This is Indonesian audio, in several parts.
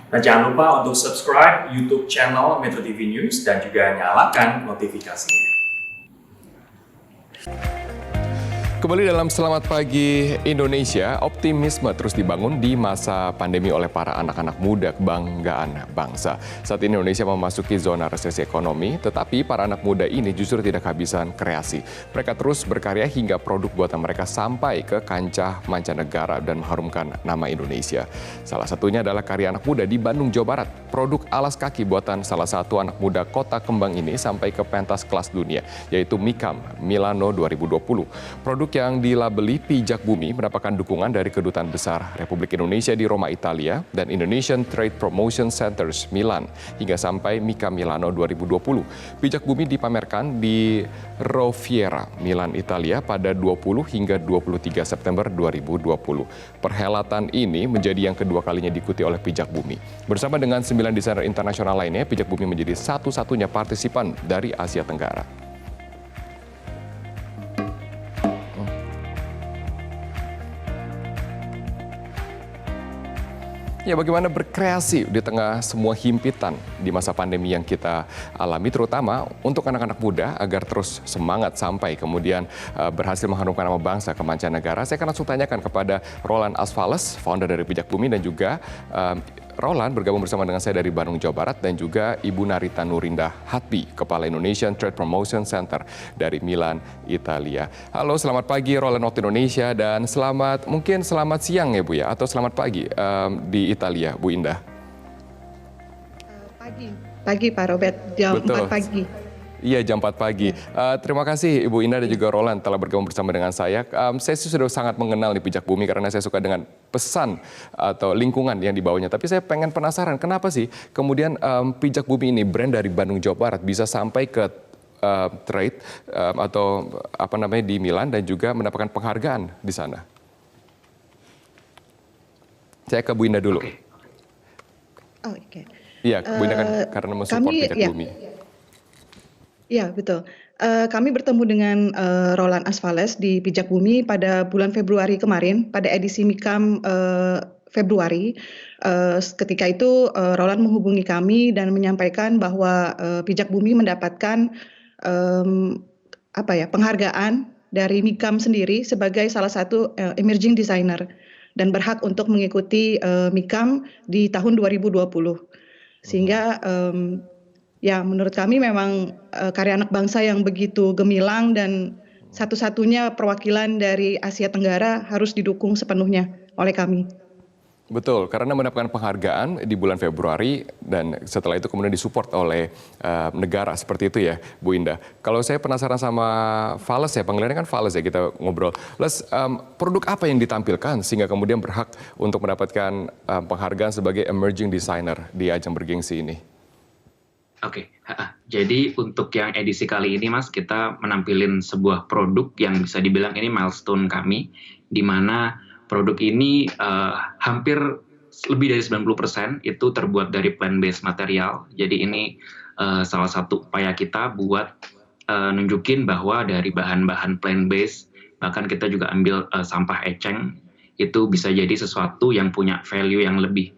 Dan jangan lupa untuk subscribe YouTube channel Metro TV News dan juga nyalakan notifikasinya. Kembali dalam Selamat Pagi Indonesia, optimisme terus dibangun di masa pandemi oleh para anak-anak muda kebanggaan bangsa. Saat ini Indonesia memasuki zona resesi ekonomi, tetapi para anak muda ini justru tidak kehabisan kreasi. Mereka terus berkarya hingga produk buatan mereka sampai ke kancah mancanegara dan mengharumkan nama Indonesia. Salah satunya adalah karya anak muda di Bandung, Jawa Barat. Produk alas kaki buatan salah satu anak muda kota kembang ini sampai ke pentas kelas dunia, yaitu Mikam Milano 2020. Produk yang dilabeli Pijak Bumi mendapatkan dukungan dari Kedutaan Besar Republik Indonesia di Roma, Italia dan Indonesian Trade Promotion Centers Milan hingga sampai Mika Milano 2020. Pijak Bumi dipamerkan di Roviera, Milan, Italia pada 20 hingga 23 September 2020. Perhelatan ini menjadi yang kedua kalinya diikuti oleh Pijak Bumi. Bersama dengan 9 desainer internasional lainnya, Pijak Bumi menjadi satu-satunya partisipan dari Asia Tenggara. Ya, bagaimana berkreasi di tengah semua himpitan di masa pandemi yang kita alami, terutama untuk anak-anak muda agar terus semangat sampai kemudian berhasil mengharumkan nama bangsa ke mancanegara. Saya akan langsung tanyakan kepada Roland Asfales, founder dari Pijak Bumi, dan juga Roland bergabung bersama dengan saya dari Bandung, Jawa Barat, dan juga Ibu Narita Nurinda Hatbi, Kepala Indonesian Trade Promotion Center dari Milan, Italia. Halo, selamat pagi Roland waktu Indonesia, dan mungkin selamat siang ya Bu ya, atau selamat pagi di Italia, Bu Indah. Pagi Pak Robert, jam Betul. 4 pagi. Iya, jam 4 pagi. Terima kasih Ibu Indah dan juga Roland telah bergabung bersama dengan saya. Saya sudah sangat mengenal nih Pijak Bumi karena saya suka dengan pesan atau lingkungan yang dibawanya. Tapi saya pengen penasaran, kenapa sih kemudian Pijak Bumi ini brand dari Bandung, Jawa Barat bisa sampai ke trade atau apa namanya di Milan dan juga mendapatkan penghargaan di sana? Saya ke Bu Indah dulu. Oke. Iya, Bu Indah kan karena mensupport Pijak Bumi. Iya, betul. Kami bertemu dengan Roland Asfales di Pijak Bumi pada bulan Februari kemarin, pada edisi Mikam Februari. Ketika itu Roland menghubungi kami dan menyampaikan bahwa Pijak Bumi mendapatkan penghargaan dari Mikam sendiri sebagai salah satu emerging designer dan berhak untuk mengikuti Mikam di tahun 2020. Sehingga ya, menurut kami memang karya anak bangsa yang begitu gemilang dan satu-satunya perwakilan dari Asia Tenggara harus didukung sepenuhnya oleh kami. Betul, karena mendapatkan penghargaan di bulan Februari dan setelah itu kemudian disupport oleh negara seperti itu ya, Bu Indah. Kalau saya penasaran sama Fales ya, panggilannya kan Fales ya, kita ngobrol. Les, produk apa yang ditampilkan sehingga kemudian berhak untuk mendapatkan penghargaan sebagai emerging designer di ajang bergengsi ini? Oke, jadi untuk yang edisi kali ini Mas, kita menampilkan sebuah produk yang bisa dibilang ini milestone kami, di mana produk ini hampir lebih dari 90% itu terbuat dari plant-based material. Jadi ini salah satu upaya kita buat nunjukin bahwa dari bahan-bahan plant-based, bahkan kita juga ambil sampah eceng, itu bisa jadi sesuatu yang punya value yang lebih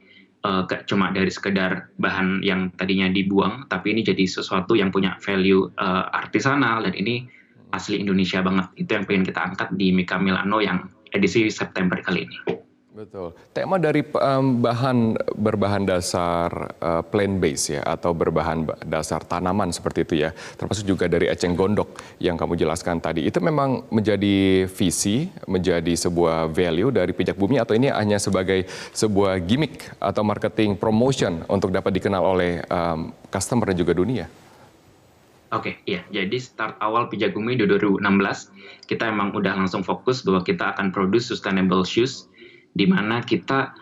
cuma dari sekedar bahan yang tadinya dibuang, tapi ini jadi sesuatu yang punya value artisanal dan ini asli Indonesia banget. Itu yang pengen kita angkat di Mika Milano yang edisi September kali ini. Betul. Tema dari berbahan dasar plant base ya, atau berbahan dasar tanaman seperti itu ya, termasuk juga dari eceng gondok yang kamu jelaskan tadi, itu memang menjadi visi, menjadi sebuah value dari Pijak Bumi, atau ini hanya sebagai sebuah gimmick atau marketing promotion untuk dapat dikenal oleh customer dan juga dunia? Oke, iya. Jadi start awal Pijak Bumi 2016, kita emang udah langsung fokus bahwa kita akan produce sustainable shoes, di mana kita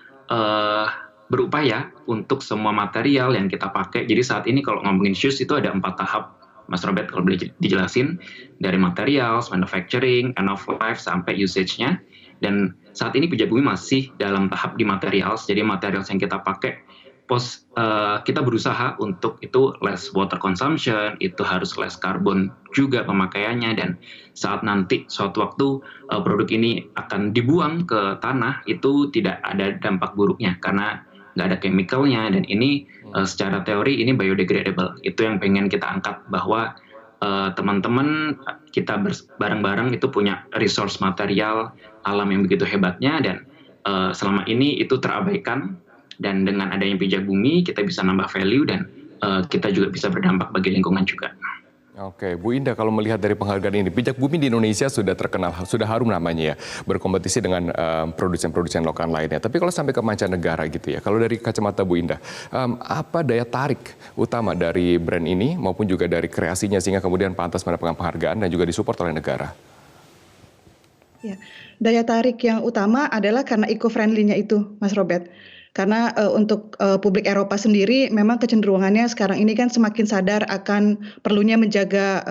berupaya untuk semua material yang kita pakai. Jadi saat ini kalau ngomongin shoes itu ada 4 tahap, Mas Robert, kalau boleh dijelasin, dari materials, manufacturing, end of life, sampai usage-nya. Dan saat ini Pijak Bumi masih dalam tahap di materials, jadi materials yang kita pakai, kita berusaha untuk itu less water consumption, itu harus less carbon juga pemakaiannya, dan saat nanti suatu waktu produk ini akan dibuang ke tanah, itu tidak ada dampak buruknya, karena nggak ada chemicalnya, dan ini secara teori ini biodegradable. Itu yang pengen kita angkat, bahwa teman-teman kita bareng-bareng itu punya resource material alam yang begitu hebatnya, dan selama ini itu terabaikan, dan dengan adanya pijak bumi kita bisa nambah value, dan kita juga bisa berdampak bagi lingkungan juga. Oke, Bu Indah, kalau melihat dari penghargaan ini, pijak bumi di Indonesia sudah terkenal, sudah harum namanya ya, berkompetisi dengan produsen-produsen lokal lainnya. Tapi kalau sampai ke mancanegara gitu ya, kalau dari kacamata Bu Indah, apa daya tarik utama dari brand ini maupun juga dari kreasinya sehingga kemudian pantas mendapatkan penghargaan dan juga disupport oleh negara? Ya, daya tarik yang utama adalah karena eco-friendly-nya itu, Mas Robert. Karena untuk publik Eropa sendiri memang kecenderungannya sekarang ini kan semakin sadar akan perlunya menjaga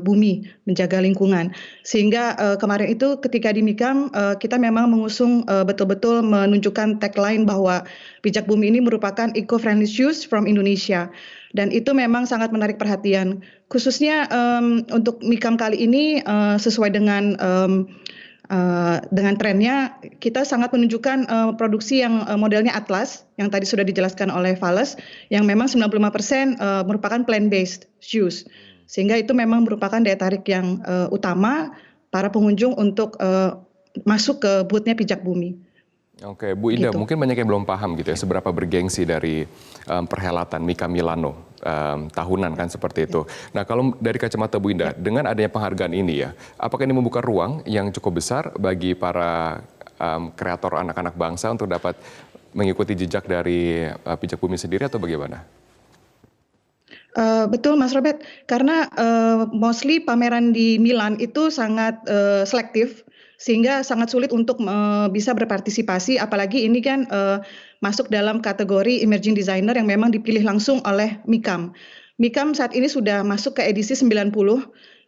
bumi, menjaga lingkungan. Sehingga kemarin itu ketika di MIKAM kita memang mengusung betul-betul menunjukkan tagline bahwa pijak bumi ini merupakan eco-friendly shoes from Indonesia. Dan itu memang sangat menarik perhatian. Khususnya untuk MIKAM kali ini sesuai dengan trennya, kita sangat menunjukkan produksi yang modelnya Atlas, yang tadi sudah dijelaskan oleh Vales, yang memang 95% merupakan plant-based shoes. Sehingga itu memang merupakan daya tarik yang utama para pengunjung untuk masuk ke booth-nya pijak bumi. Oke, Bu Indah, Gitu. mungkin banyak yang belum paham gitu ya, seberapa bergengsi dari perhelatan MIKAM Milano tahunan kan seperti itu. Nah, kalau dari kacamata Bu Indah, dengan adanya penghargaan ini ya, apakah ini membuka ruang yang cukup besar bagi para kreator anak-anak bangsa untuk dapat mengikuti jejak dari pijak bumi sendiri atau bagaimana? Betul Mas Robert, karena mostly pameran di Milan itu sangat selektif, sehingga sangat sulit untuk bisa berpartisipasi, apalagi ini kan masuk dalam kategori emerging designer yang memang dipilih langsung oleh MIKAM. MIKAM saat ini sudah masuk ke edisi 90,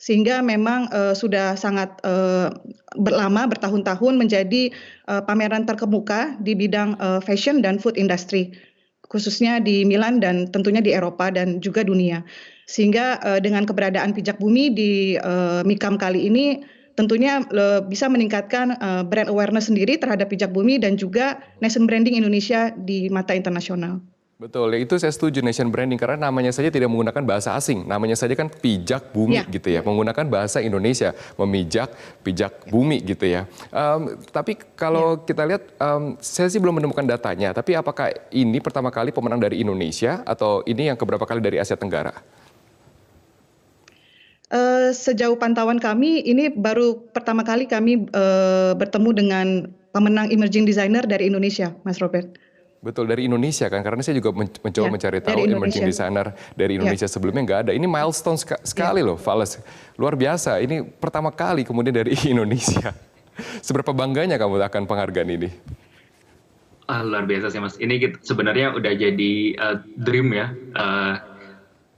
sehingga memang sudah sangat lama, bertahun-tahun menjadi pameran terkemuka di bidang fashion dan food industry, khususnya di Milan dan tentunya di Eropa dan juga dunia. Sehingga dengan keberadaan pijak bumi di MIKAM kali ini tentunya bisa meningkatkan brand awareness sendiri terhadap pijak bumi dan juga nation branding Indonesia di mata internasional. Betul, ya itu saya setuju nation branding karena namanya saja tidak menggunakan bahasa asing. Namanya saja kan pijak bumi gitu ya, menggunakan bahasa Indonesia, memijak pijak bumi gitu ya. Tapi kalau kita lihat, saya sih belum menemukan datanya, tapi apakah ini pertama kali pemenang dari Indonesia atau ini yang keberapa kali dari Asia Tenggara? Sejauh pantauan kami, ini baru pertama kali kami bertemu dengan pemenang emerging designer dari Indonesia, Mas Robert. Betul, dari Indonesia kan, karena saya juga mencoba mencari tahu emerging designer dari Indonesia sebelumnya nggak ada. Ini milestone sekali loh, Vales. Luar biasa, ini pertama kali kemudian dari Indonesia. Seberapa bangganya kamu akan penghargaan ini? Luar biasa sih Mas, ini sebenarnya udah jadi dream ya.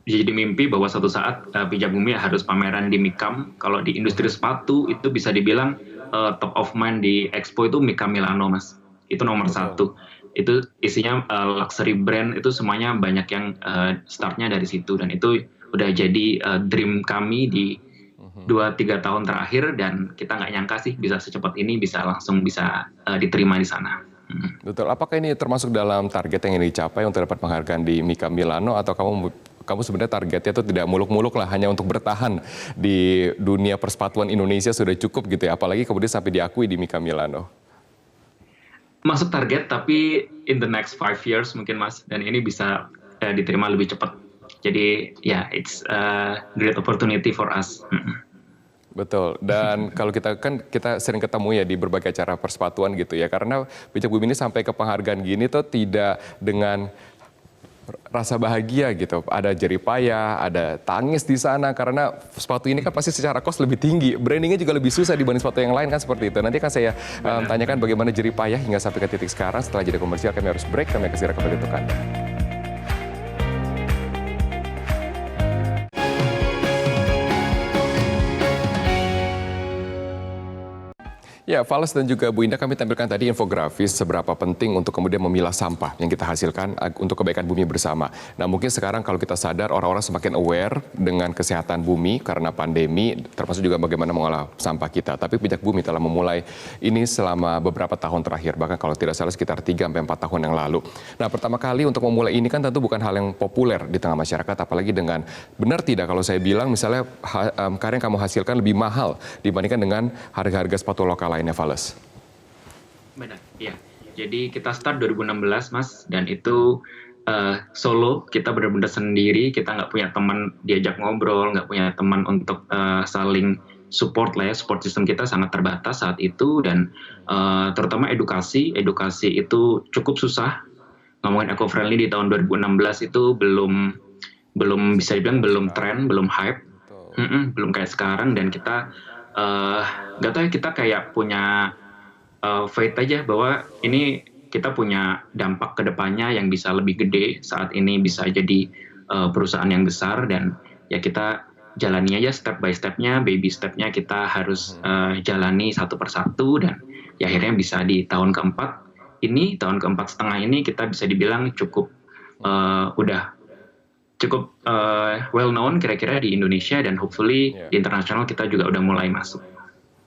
Jadi mimpi bahwa suatu saat pijak bumi harus pameran di MIKAM. Kalau di industri sepatu itu bisa dibilang top of mind di Expo itu MIKAM Milano Mas. Itu nomor satu. Itu isinya luxury brand, itu semuanya banyak yang startnya dari situ. Dan itu udah jadi dream kami di 2-3 tahun terakhir, dan kita nggak nyangka sih bisa secepat ini, bisa langsung bisa diterima di sana. Betul, apakah ini termasuk dalam target yang ingin dicapai untuk dapat penghargaan di MIKAM Milano, atau kamu sebenarnya targetnya itu tidak muluk-muluk lah, hanya untuk bertahan di dunia persepatuan Indonesia sudah cukup gitu ya, apalagi kemudian sampai diakui di MIKAM Milano? Masuk target, tapi in the next 5 years mungkin Mas, dan ini bisa diterima lebih cepat. Jadi ya, it's a great opportunity for us. Betul, dan kalau kita sering ketemu ya di berbagai acara persepatuan gitu ya, karena pijak bumi ini sampai ke penghargaan gini tuh tidak dengan rasa bahagia gitu, ada jeripayah, ada tangis di sana karena sepatu ini kan pasti secara cost lebih tinggi, brandingnya juga lebih susah dibanding sepatu yang lain kan seperti itu. Nanti akan saya tanyakan bagaimana jeripayah hingga sampai ke titik sekarang. Setelah jeda komersial kami harus break, kami akan segera kembali untuk Anda. Ya, Fales dan juga Bu Indah, kami tampilkan tadi infografis seberapa penting untuk kemudian memilah sampah yang kita hasilkan untuk kebaikan bumi bersama. Nah, mungkin sekarang kalau kita sadar orang-orang semakin aware dengan kesehatan bumi karena pandemi, termasuk juga bagaimana mengolah sampah kita. Tapi Pijak Bumi telah memulai ini selama beberapa tahun terakhir, bahkan kalau tidak salah sekitar 3-4 tahun yang lalu. Nah, pertama kali untuk memulai ini kan tentu bukan hal yang populer di tengah masyarakat, apalagi dengan benar tidak kalau saya bilang misalnya karya yang kamu hasilkan lebih mahal dibandingkan dengan harga-harga sepatu lokal lainnya, Fales. Benar, ya. Jadi kita start 2016, Mas, dan itu solo, kita benar-benar sendiri, kita nggak punya teman diajak ngobrol, nggak punya teman untuk saling support lah ya, support system kita sangat terbatas saat itu, dan terutama edukasi itu cukup susah. Ngomongin eco-friendly di tahun 2016 itu belum bisa dibilang belum tren, belum hype, belum kayak sekarang, dan kita nggak tahu ya, kita kayak punya faith aja bahwa ini kita punya dampak ke depannya yang bisa lebih gede, saat ini bisa jadi perusahaan yang besar, dan ya kita jalani aja step by stepnya, baby stepnya kita harus jalani satu persatu, dan ya akhirnya bisa di tahun keempat setengah ini kita bisa dibilang cukup udah cukup well known kira-kira di Indonesia, dan hopefully di internasional kita juga udah mulai masuk.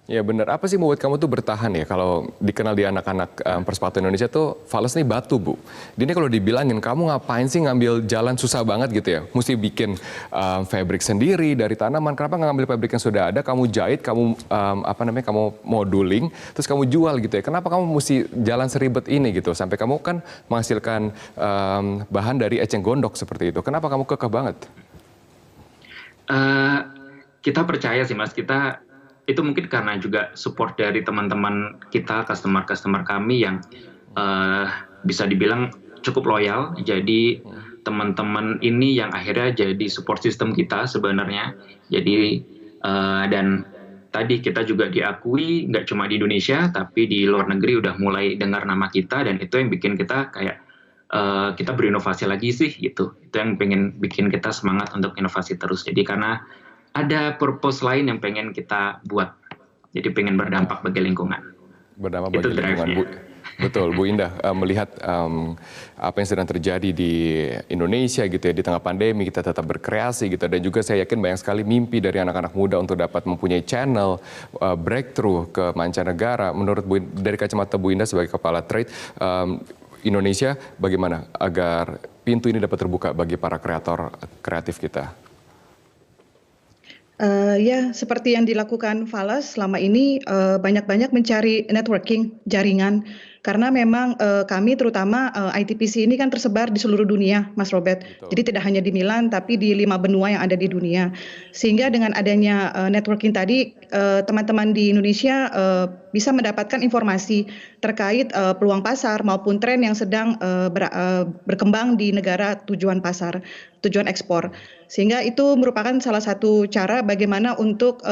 Ya benar, apa sih membuat kamu tuh bertahan ya kalau dikenal di anak-anak persepatu Indonesia tuh Fales nih batu, Bu. Ini kalau dibilangin kamu ngapain sih ngambil jalan susah banget gitu ya, mesti bikin fabric sendiri dari tanaman, kenapa nggak ngambil fabric yang sudah ada, kamu jahit, kamu kamu moduling, terus kamu jual gitu ya, kenapa kamu mesti jalan seribet ini gitu, sampai kamu kan menghasilkan bahan dari eceng gondok seperti itu, kenapa kamu kekeh banget? Kita percaya sih, Mas, itu mungkin karena juga support dari teman-teman kita, customer kami yang bisa dibilang cukup loyal. Jadi teman-teman ini yang akhirnya jadi support system kita sebenarnya. Jadi dan tadi kita juga diakui nggak cuma di Indonesia, tapi di luar negeri udah mulai dengar nama kita, dan itu yang bikin kita kayak kita berinovasi lagi sih gitu. Itu yang pengen bikin kita semangat untuk inovasi terus. Jadi karena ada purpose lain yang pengen kita buat. Jadi pengen berdampak bagi lingkungan. Berdampak bagi lingkungan, Bu. Betul, Bu Indah, melihat apa yang sedang terjadi di Indonesia gitu ya, di tengah pandemi kita tetap berkreasi gitu, dan juga saya yakin banyak sekali mimpi dari anak-anak muda untuk dapat mempunyai channel breakthrough ke mancanegara. Menurut dari kacamata Bu Indah sebagai kepala trade Indonesia, bagaimana agar pintu ini dapat terbuka bagi para kreator kreatif kita? Ya, seperti yang dilakukan Fales selama ini, banyak-banyak mencari networking, jaringan. Karena memang kami terutama ITPC ini kan tersebar di seluruh dunia, Mas Robert. Betul. Jadi tidak hanya di Milan, tapi di 5 benua yang ada di dunia. Sehingga dengan adanya networking tadi, teman-teman di Indonesia bisa mendapatkan informasi terkait peluang pasar maupun tren yang sedang berkembang di negara tujuan pasar, tujuan ekspor. Sehingga itu merupakan salah satu cara bagaimana untuk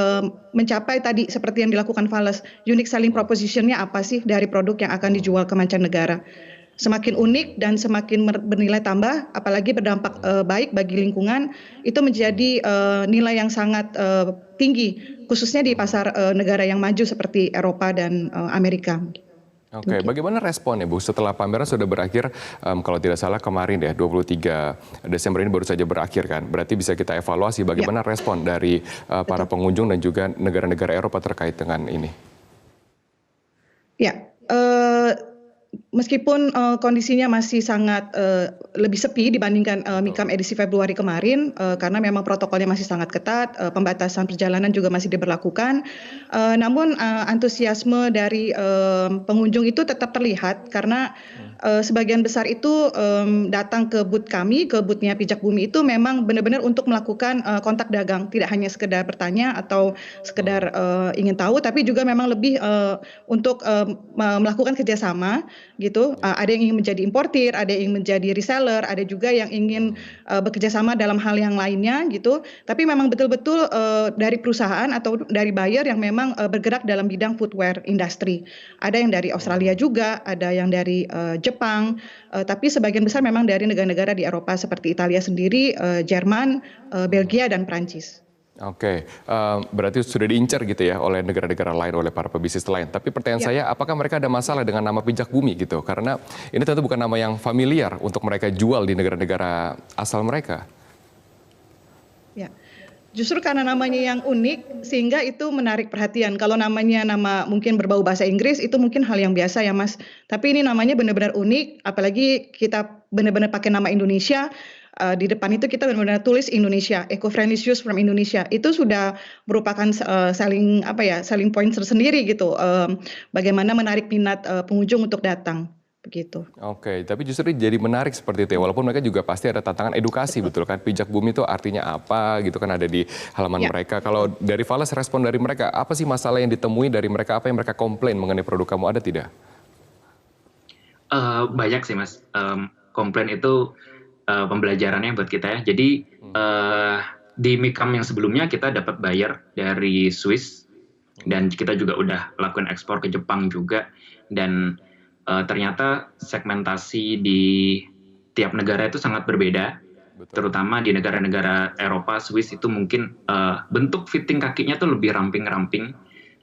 mencapai tadi seperti yang dilakukan Fales, unique selling proposition-nya apa sih dari produk yang akan dijual ke mancanegara. Semakin unik dan semakin bernilai tambah, apalagi berdampak baik bagi lingkungan, itu menjadi nilai yang sangat tinggi, khususnya di pasar negara yang maju seperti Eropa dan Amerika. Oke, bagaimana responnya, Bu? Setelah pameran sudah berakhir, kalau tidak salah kemarin ya, 23 Desember ini baru saja berakhir kan. Berarti bisa kita evaluasi bagaimana respon dari para pengunjung dan juga negara-negara Eropa terkait dengan ini. Ya, meskipun kondisinya masih sangat lebih sepi dibandingkan MICAM edisi Februari kemarin, karena memang protokolnya masih sangat ketat, pembatasan perjalanan juga masih diberlakukan, namun antusiasme dari pengunjung itu tetap terlihat karena sebagian besar itu datang ke booth kami, ke booth-nya Pijak Bumi itu memang benar-benar untuk melakukan kontak dagang, tidak hanya sekedar bertanya atau sekedar ingin tahu, tapi juga memang lebih untuk melakukan kerjasama gitu. Ada yang ingin menjadi importir, ada yang ingin menjadi reseller, ada juga yang ingin bekerja sama dalam hal yang lainnya gitu. Tapi memang betul-betul dari perusahaan atau dari buyer yang memang bergerak dalam bidang footwear industry. Ada yang dari Australia juga, ada yang dari Jepang, tapi sebagian besar memang dari negara-negara di Eropa seperti Italia sendiri, Jerman, Belgia dan Prancis. Oke, berarti sudah diincar gitu ya oleh negara-negara lain, oleh para pebisnis lain. Tapi pertanyaan Ya. saya, apakah mereka ada masalah dengan nama pijak bumi gitu? Karena ini tentu bukan nama yang familiar untuk mereka jual di negara-negara asal mereka. Ya, justru karena namanya yang unik sehingga itu menarik perhatian. Kalau namanya nama mungkin berbau bahasa Inggris itu mungkin hal yang biasa ya Mas. Tapi ini namanya benar-benar unik, apalagi kita benar-benar pakai nama Indonesia. Di depan itu kita benar-benar tulis Indonesia, eco-friendly shoes from Indonesia. Itu sudah merupakan selling point tersendiri gitu. Bagaimana menarik minat pengunjung untuk datang begitu. Oke, tapi justru jadi menarik seperti itu ya. Walaupun mereka juga pasti ada tantangan edukasi, betul kan? Pijak bumi itu artinya apa gitu kan, ada di halaman Ya. mereka. Kalau dari Fales, respon dari mereka, apa sih masalah yang ditemui dari mereka, apa yang mereka komplain mengenai produk kamu, ada tidak? Banyak sih Mas. Komplain itu pembelajarannya buat kita ya. Jadi di Mikam yang sebelumnya kita dapat bayar dari Swiss dan kita juga udah lakukan ekspor ke Jepang juga, dan ternyata segmentasi di tiap negara itu sangat berbeda. Betul. Terutama di negara-negara Eropa, Swiss itu mungkin bentuk fitting kakinya tuh lebih ramping-ramping,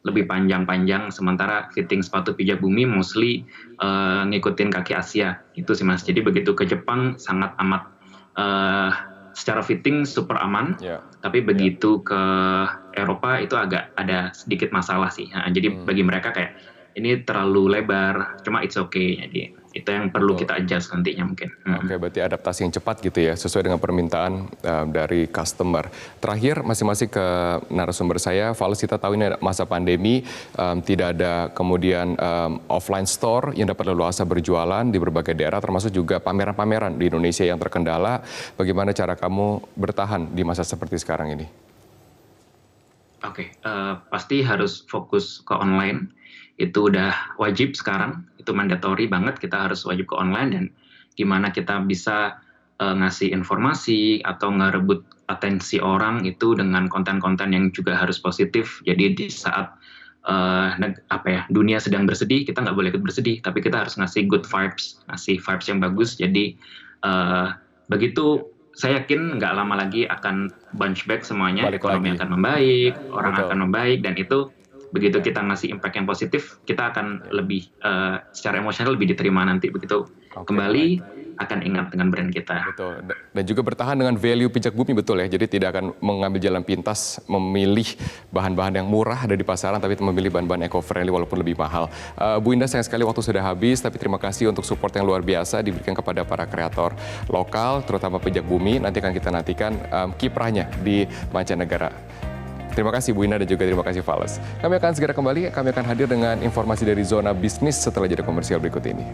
lebih panjang-panjang, sementara fitting sepatu pijak bumi mostly ngikutin kaki Asia. Itu sih Mas. Jadi begitu ke Jepang sangat amat secara fitting super aman, tapi begitu ke Eropa itu agak ada sedikit masalah sih. Nah, jadi bagi mereka kayak ini terlalu lebar, cuma it's okay. Jadi itu yang perlu kita adjust nantinya mungkin. Oke, berarti adaptasi yang cepat gitu ya, sesuai dengan permintaan dari customer. Terakhir, masing-masing ke narasumber saya, Fales, kita tahu ini masa pandemi, tidak ada kemudian offline store yang dapat leluasa berjualan di berbagai daerah, termasuk juga pameran-pameran di Indonesia yang terkendala. Bagaimana cara kamu bertahan di masa seperti sekarang ini? Oke, pasti harus fokus ke online. Itu udah wajib sekarang, itu mandatory banget, kita harus wajib ke online, dan gimana kita bisa ngasih informasi atau ngerebut atensi orang itu dengan konten-konten yang juga harus positif. Jadi di saat dunia sedang bersedih, kita nggak boleh ikut bersedih, tapi kita harus ngasih good vibes, ngasih vibes yang bagus. Jadi begitu, saya yakin nggak lama lagi akan bounce back semuanya, ekonomi akan membaik, orang akan membaik, dan itu begitu kita ngasih impact yang positif, kita akan lebih secara emosional lebih diterima nanti begitu kembali akan ingat dengan brand kita. Betul. Dan juga bertahan dengan value pijak bumi, betul ya. Jadi tidak akan mengambil jalan pintas, memilih bahan-bahan yang murah ada di pasaran, tapi memilih bahan-bahan eco-friendly walaupun lebih mahal. Bu Indah, sayang sekali waktu sudah habis, tapi terima kasih untuk support yang luar biasa diberikan kepada para kreator lokal, terutama pijak bumi. Nanti akan kita nantikan kiprahnya di mancanegara. Terima kasih Bu Ina dan juga terima kasih Fales. Kami akan segera kembali, kami akan hadir dengan informasi dari Zona Bisnis setelah jeda komersial berikut ini.